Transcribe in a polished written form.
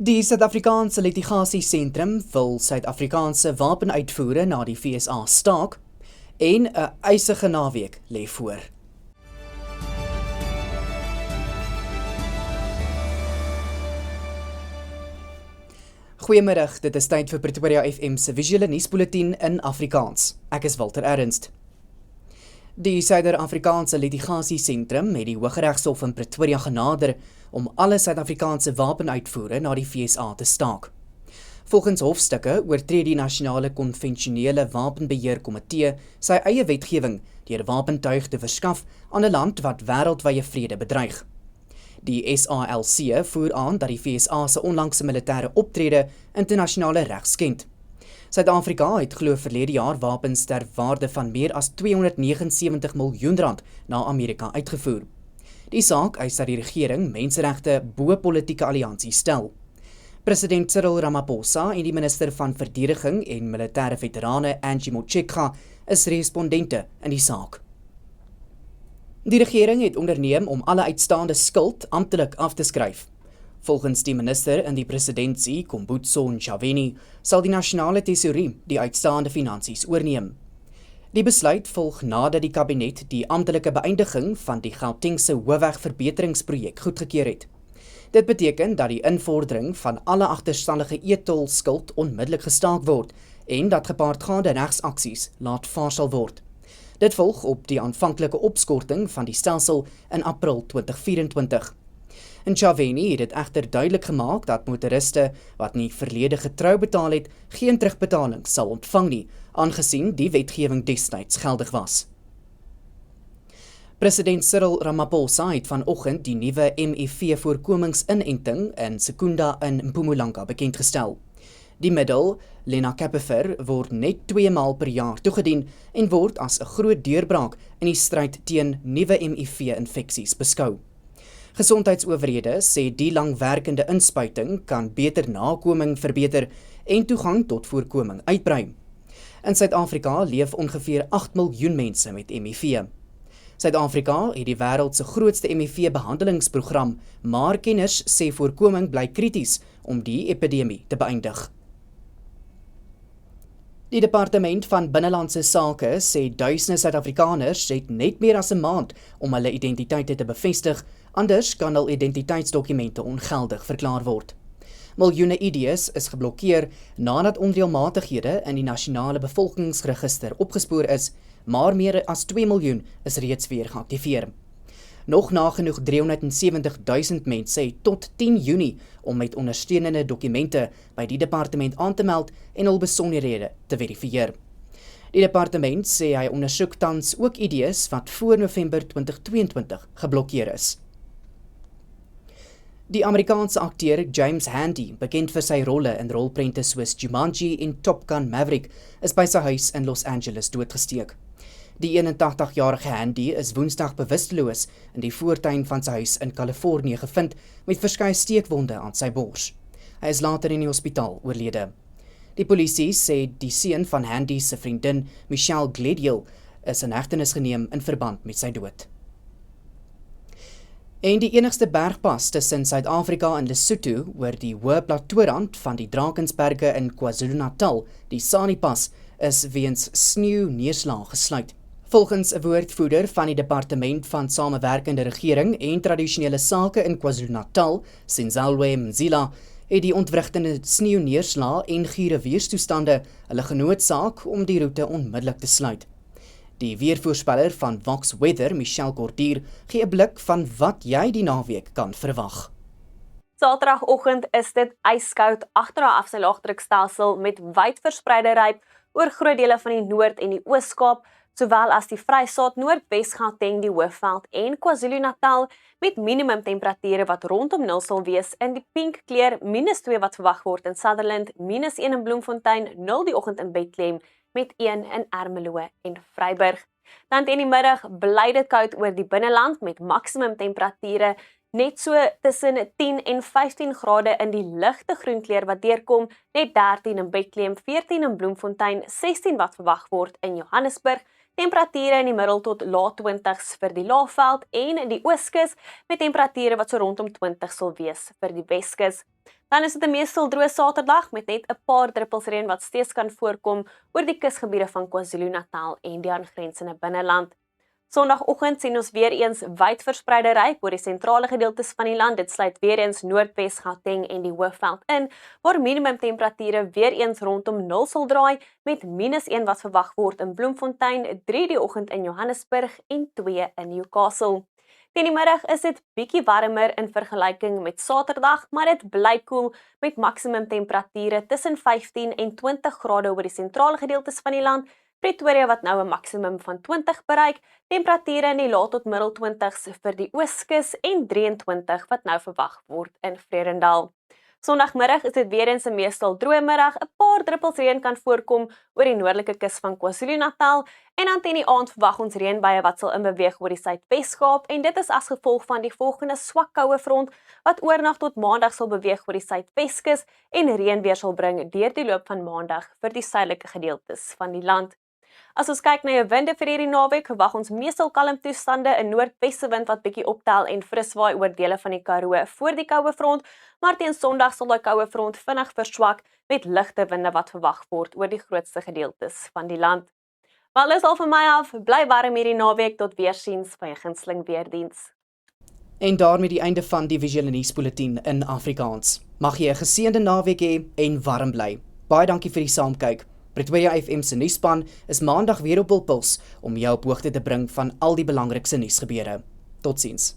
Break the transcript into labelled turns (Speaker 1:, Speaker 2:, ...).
Speaker 1: Die Suid-Afrikaanse Litigasiesentrum wil Suid-Afrikaanse wapenuitvoere na die FSA staak en 'n eisige naweek lê voor. Goeiemiddag, dit is tyd vir Pretoria FM se visuele nuusbulletin in Afrikaans. Ek is Walter Ernst. Die Suid-Afrikaanse Litigasiesentrum het die Hooggeregshof in Pretoria genader om alle Suid-Afrikaanse wapenuitvoere na die FSA te staak. Volgens hofstukke oortree die Nasionale Konvensionele Wapenbeheerkomitee sy eie wetgewing deur wapentuig te verskaf aan 'n land wat wêreldwye vrede bedreig. Die SALC voer aan dat die FSA se onlangse militêre optrede internasionale reg skend. Suid-Afrika het glo verlede jaar wapens ter waarde van meer as 279 miljoen rand na Amerika uitgevoer. Die saak eis dat die regering menseregte bo politieke alliansie stel. President Cyril Ramaphosa en die minister van Verdediging en Militêre Veterane Angie Motshekga is respondente in die saak. Die regering het onderneem om alle uitstaande skuld amptelik af te skryf. Volgens die minister in die presidentsie, Kombutso Ntshavheni, sal die nasionale tesourie die uitstaande finansies oorneem. Die besluit volg nadat die kabinet die amptelike beëindiging van die Gautengse hoofwegverbeteringsprojek goedgekeur het. Dit beteken dat die invordering van alle agterstallige e-tolskuld onmiddellik gestaak word en dat gepaardgaande regsaksies laat vaar sal word. Dit volg op die aanvanklike opskorting van die stelsel in April 2024. Ntshavheni het dit egter duidelik gemaak dat motoriste wat nie verlede getrou betaal het, geen terugbetaling sal ontvang nie, aangesien die wetgewing destyds geldig was. President Cyril Ramaphosa het vanoggend die nuwe HIV-voorkomingsinenting in Secunda in Mpumalanga bekendgestel. Die middel, lenacapavir, word net 2 maal per jaar toegedien en word as 'n groot deurbraak in die stryd teen nuwe HIV-infeksies beskou. Gesondheidsowerhede sê die langwerkende inspuiting kan beter nakoming verbeter en toegang tot voorkoming uitbrei. In Suid-Afrika leef ongeveer 8 miljoen mense met HIV. Suid-Afrika het die wêreld se grootste HIV-behandelingsprogram, maar kenners sê voorkoming bly krities om die epidemie te beëindig. Die Departement van Binnelandse Sake sê duisende Suid-Afrikaners het net meer as 'n maand om hulle identiteite te bevestig, anders kan hul identiteitsdokumente ongeldig verklaar word. Miljoene ID's is geblokkeer nadat onreëlmatighede in die nasionale bevolkingsregister opgespoor is, maar meer as 2 miljoen is reeds weer geaktiveer. Nog nagenoeg 370.000 mense het tot 10 Junie om met ondersteunende dokumente by die departement aan te meld en hul besonderhede te verifieer. Die departement sê hy ondersoek tans ook ID's wat voor November 2022 geblokkeer is. Die Amerikaanse akteur James Handy, bekend vir sy rolle in rolprente soos Jumanji en Top Gun Maverick, is by sy huis in Los Angeles doodgesteek. Die 81-jarige Handy is Woensdag bewusteloos in die voortuin van sy huis in Kalifornië gevind met verskeie steekwonde aan sy bors. Hy is later in die hospitaal oorlede. Die polisie sê die seun van Handy se vriendin, Michelle Glediel, is in hegtenis geneem in verband met sy dood. En die enigste bergpas tussen Suid-Afrika en Lesotho oor die hoë plateaurand van die Drakensberge in KwaZulu-Natal, die SANI-pas, is weens sneeuneerslag gesluit. Volgens 'n woordvoerder van die Departement van Samewerkende Regering en Tradisionele Sake in KwaZulu-Natal, Sinzalwe Mzila, het die ontwrigtende sneeuneerslag en gure weerstoestande hulle genoodsaak om die roete onmiddellik te sluit. Die weervoorspeller van Vox Weather, Michelle Cordier, gee 'n blik van wat jy die naweek kan verwag.
Speaker 2: Saterdagoggend is dit yskoud agter haar afsylaagdrukstelsel met wyd verspreide ryp oor groot dele van die Noord- en die Oos-Kaap, sowel as die Vrystaat, Noordwes-Gauteng, die Hoofveld en KwaZulu-Natal met minimumtemperature wat rondom 0 sal wees in die pink kleur -2 wat verwag word in Sutherland, -1 in Bloemfontein, 0 die oggend in Bethlehem met 1 in Ermelo en Vryburg. Dan teen die middag bly dit koud oor die binneland met maksimumtemperature net so tussen 10 en 15 grade in die ligte groen kleur wat deurkom, net 13 in Bethlehem, 14 in Bloemfontein, 16 wat verwag word in Johannesburg, temperature in die middel tot laat 20s vir die Laagveld en die Ooskus met temperature wat so rondom 20 sal wees vir die Weskus. Dan is dit 'n meestal droë Saterdag met net 'n paar druppels reën wat steeds kan voorkom oor die kusgebiede van KwaZulu-Natal en die aangrensende binneland. Sondagoggend sien ons weer eens wyd verspreide reën oor die sentrale gedeeltes van die land. Dit sluit weer eens Noordwes, Gauteng en die Hoëveld in, waar minimumtemperature weer eens rondom 0 sal draai met -1 wat verwag word in Bloemfontein, 3 die oggend in Johannesburg en 2 in Newcastle. Teen die middag is dit bietjie warmer in vergelyking met Saterdag, maar dit bly koel met maksimumtemperature tussen 15 en 20 grade oor die sentrale gedeeltes van die land. Pretoria wat nou 'n maksimum van 20 bereik, temperature in die laat tot middel 20s vir die Ooskus en 23 wat nou verwag word in Vredendal. Sondagmiddag is dit weer eens 'n meestal droë middag, 'n paar druppels reën kan voorkom oor die noordelike kus van KwaZulu-Natal en dan teen die aand verwag ons reënbuie wat sal inbeweeg oor die Suidwes-Kaap en dit is as gevolg van die volgende swak koue front wat oornag tot Maandag sal beweeg oor die Suidweskus en reën weer sal bring deur die loop van Maandag vir die suidelike gedeeltes van die land. As ons kyk na jou winde vir hierdie naweek, verwag ons meestal kalm toestande, 'n noordwesse wind wat bietjie optel en fris waai oor dele van die Karoo voor die koue front, maar teen Sondag sal die koue front vinnig verswak met ligte winde wat verwag word oor die grootste gedeeltes van die land. Wel, dis al van my af. Bly warm hierdie naweek, tot weersiens van jou gunsteling weerdiens.
Speaker 1: En daarmee die einde van die visuele nuusbulletin in Afrikaans. Mag jy 'n geseënde naweek hê en warm bly. Baie dankie vir die saamkyk. Pretoria FM se nuusspan is Maandag weer op hul puls om jou op hoogte te bring van al die belangrikste nuusgebeure. Totsiens.